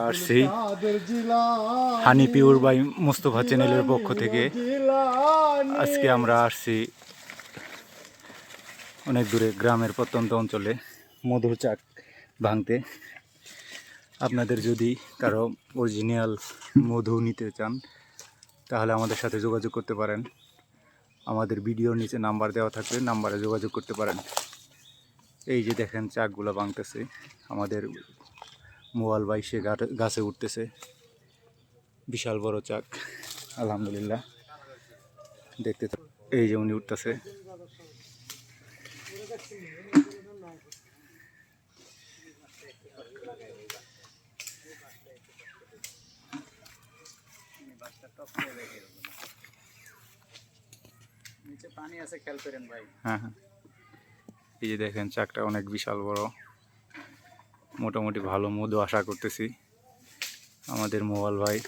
আসছি হানি pure by Mostafa চ্যানেলের পক্ষ থেকে। আজকে আমরা আসছি অনেক দূরে গ্রামের প্রত্যন্ত অঞ্চলে মধুর চাক ভাঙতে। আপনাদের যদি কারো অরিজিনাল মধু নিতে চান তাহলে আমাদের সাথে যোগাযোগ করতে পারেন। আমাদের ভিডিওর নিচে নাম্বার দেওয়া থাকবে, নাম্বারে যোগাযোগ করতে পারেন। এই যে দেখেন চাকগুলো ভাঙতেছে, আমাদের মোয়াল ভাই সে গাছে উঠতেছে। বিশাল বড় চাক, আলহামদুলিল্লাহ। দেখতে এই যে উনি উঠতেছে। হ্যাঁ হ্যাঁ, এই যে দেখেন চাকটা অনেক বিশাল বড়। মোটামুটি ভালো মধু আশা করতেছি। আমাদের মোবাইল ভাই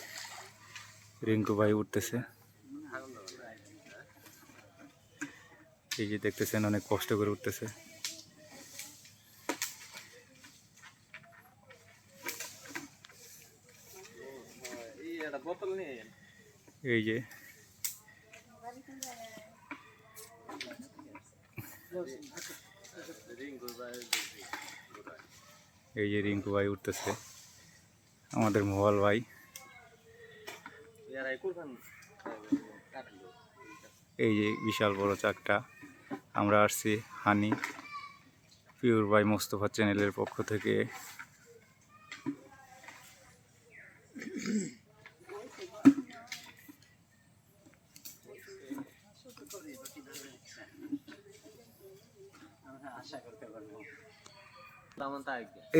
রিঙ্কু ভাই উঠতেছে। এই যে দেখতেছেন অনেক কষ্ট করে উঠতেছে। এই যে রিঙ্কু ভাই উঠতেছে, আমাদের মোবাইল ভাই। এই যে বিশাল বড় চাকটা। আমরা আসছি হানি পিওর বাই মোস্তফা চ্যানেলের পক্ষ থেকে।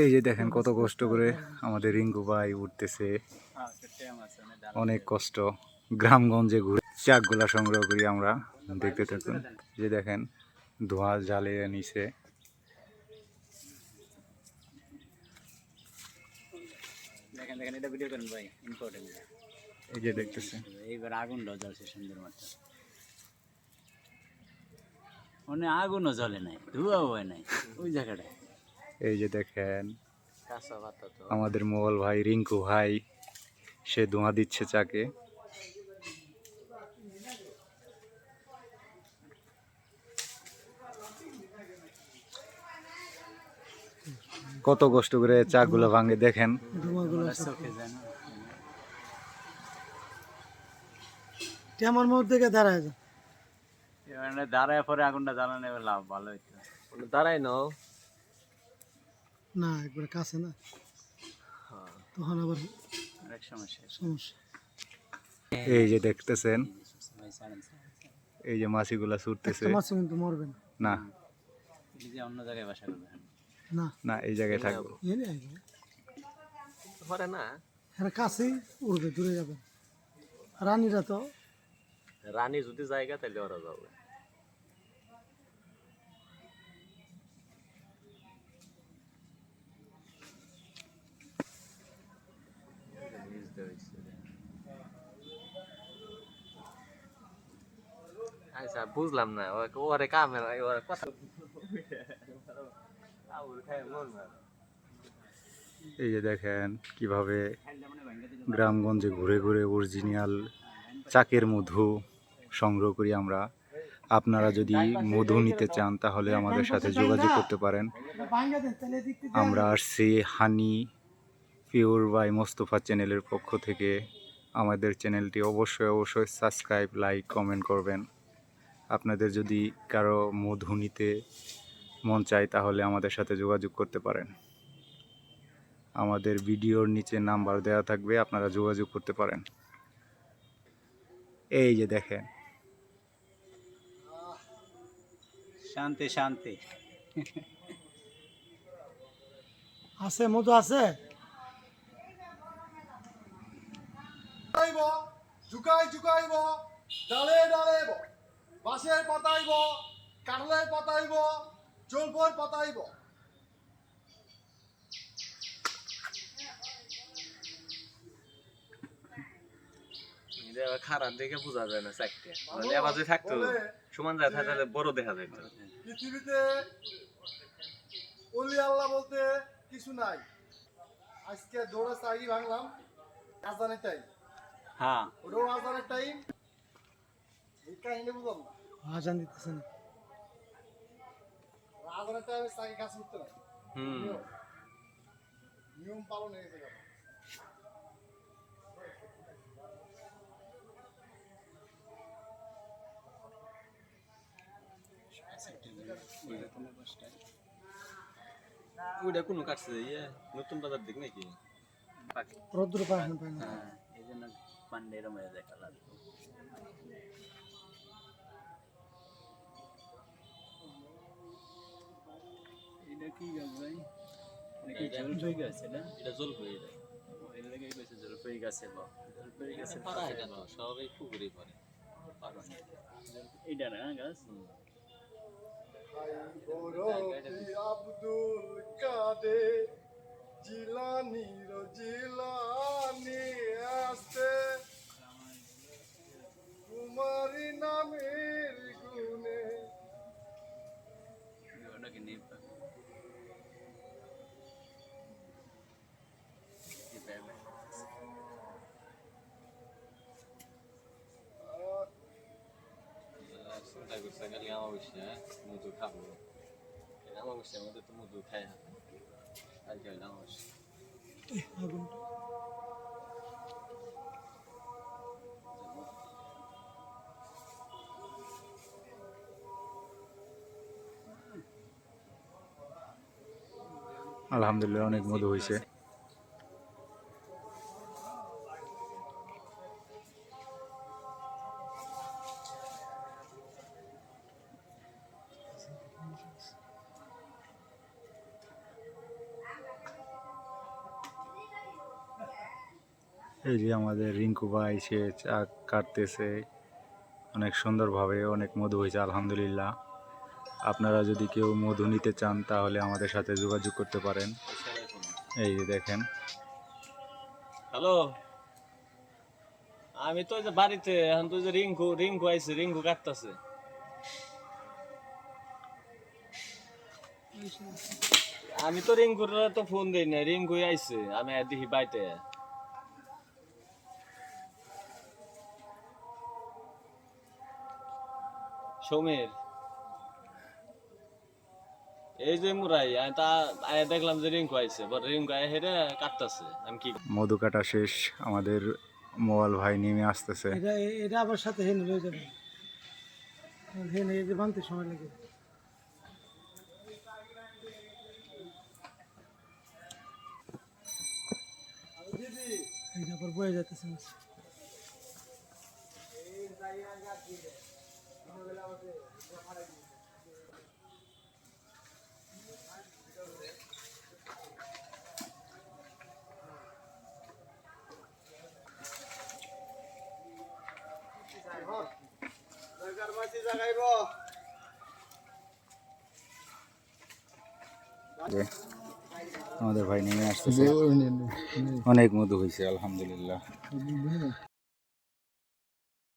এই যে দেখেন কত কষ্ট করে আমাদের রিঙ্কু ভাই উঠতেছে, অনেক কষ্ট। গ্রামগঞ্জে ঘুরে চাকগুলা সংগ্রহ করি আমরা। দেখতে থাকুন। যে দেখেন ধোঁয়া জ্বালিয়ে নিছে। এই যে দেখতেছেন এইবার আগুনটা জ্বলছে সুন্দর মতো, মানে আগুনও জ্বলে নাই, ধোঁয়াও হয় নাই ওই জায়গাটায়। এই যে দেখেন আমাদের মোবাইল ভাই রিঙ্কু ভাই সে ধোঁয়া দিচ্ছে চাকে। কত কষ্ট করে চাকগুলো ভাঙে দেখেন। আমার মুখ থেকে দাঁড়ায় যায়, দাঁড়ায় পরে আগুনটা জ্বালানো লাভ ভালো হইতো। দাঁড়াই নাও না একবার কাছে না, তখন আবার অনেক সমস্যা। এই যে দেখতেছেন এই যে মাছিগুলা ছুটতেছে। মাছ কিন্তু মরবে না। না অন্য জায়গায় বাসা করবে না না, এই জায়গায় থাকবো। পারে না, এরা কাছেই উড়বে, দূরে যাবে। রানীরা তো রানী যদি জায়গা তাহলে ওরা যাবে। আচ্ছা বুঝলাম না, ওরে ক্যামেরা ওরে কথা এই যে দেখেন কিভাবে গ্রামগঞ্জে ঘুরে ঘুরে অরিজিনাল চাকের মধু সংগ্রহ করি আমরা। আপনারা যদি মধু নিতে চান তাহলে আমাদের সাথে যোগাযোগ করতে পারেন। আমরা আসছি হানি পিওর বাই মোস্তফা চ্যানেলের পক্ষ থেকে। আমাদের চ্যানেলটি অবশ্যই সাবস্ক্রাইব, লাইক, কমেন্ট করবেন। আপনাদের যদি কারো মধু নিতে মন চায় তাহলে আমাদের সাথে যোগাযোগ করতে পারেন। আমাদের ভিডিওর নিচে নাম্বার দেওয়া থাকবে, আপনারা যোগাযোগ করতে পারেন। এই যে দেখেন শান্তি শান্তি আছে, মধু আছে। ঝুকাইব ডালে ডালেব, বাঁশের পাতাইব, কাঁঠালের পাতাইব, জলফর পাতাইব। খারাপ দেখে বোঝা যায় না চাকরি, লেবা যদি থাকতো সমান যায় তাহলে বড় দেখা যেত। পৃথিবীতে ওলি আল্লাহ বলতে কিছু নাই। আজকে দৌড়ে চাকরি ভাঙলাম আজানের টাইম, হ্যাঁ ওটাও আজানের টাইম। এই কাহিনী বুঝলাম না, আজান দিতেছে না। আজানের টাইমে চাকরি কাজ করতে না, হুম নিয়ম পালন হয়ে গেছে। ওইটা কোনো কাটছে ইয়ে নতুন বাজার দিক নাকি রোদ্দুর পায় না, পায় না। হ্যাঁ এই জন্য পান্ডের মেয়ে দেখা লাগবে। এটা কি গাছ ভাই? এটা কি জলপাই গাছ এটা? এটা জলপাই এটা এর লাগে কইছে জলপাই গাছের বা জলপাই গাছের পারা এটা না সবাই পুকুরে পড়ে এইটা না গাছ? আব্দুল কাদের জিলানির জিলানি আসতে কুমারী নামের গুণে। ওটাকে নিয়ে চিন্তা করছে খালি অমাবস্যা মধু খাবো অমাবস্যার মধ্যে তো মধু খাই না আজকে হইলো অমাবস্যা আগুন আলহামদুলিল্লাহ অনেক মধু হয়েছে। এই যে আমাদের রিঙ্কু ভাই সে চা কাটতেছে অনেক সুন্দরভাবে, অনেক মধু হয়েছে আলহামদুলিল্লাহ। আপনারা যদি কেউ মধু নিতে চান তাহলে আমাদের সাথে যোগাযোগ করতে পারেন। এই যে দেখেন, হ্যালো আমি তো যে বাড়িতে এখন তো যে রিঙ্কু আইছে রিঙ্কু কাটতেছে আমি তো রিঙ্কুর তো ফোন দেই না রিঙ্কু আইছে আমি দেখি বাইতে সমীর এই যে মুরাই আমি তা আয়া দেখলাম যে রিঙ্কু আইছে পরে রিঙ্কু আয়া হেরে কাটতেছে আমি কি মধু কাটা শেষ, আমাদের মোয়াল ভাই নেমে আসতেছে। এটা এটা আবার সাথে হেন হয়ে যাবে, হেন এই যে বানতে সময় লাগে। এইটা আবার বয়ে যাইতেছে না। যে আমাদের ভাই নেমে আসতেছে, অনেক মধু হয়েছে আলহামদুলিল্লাহ।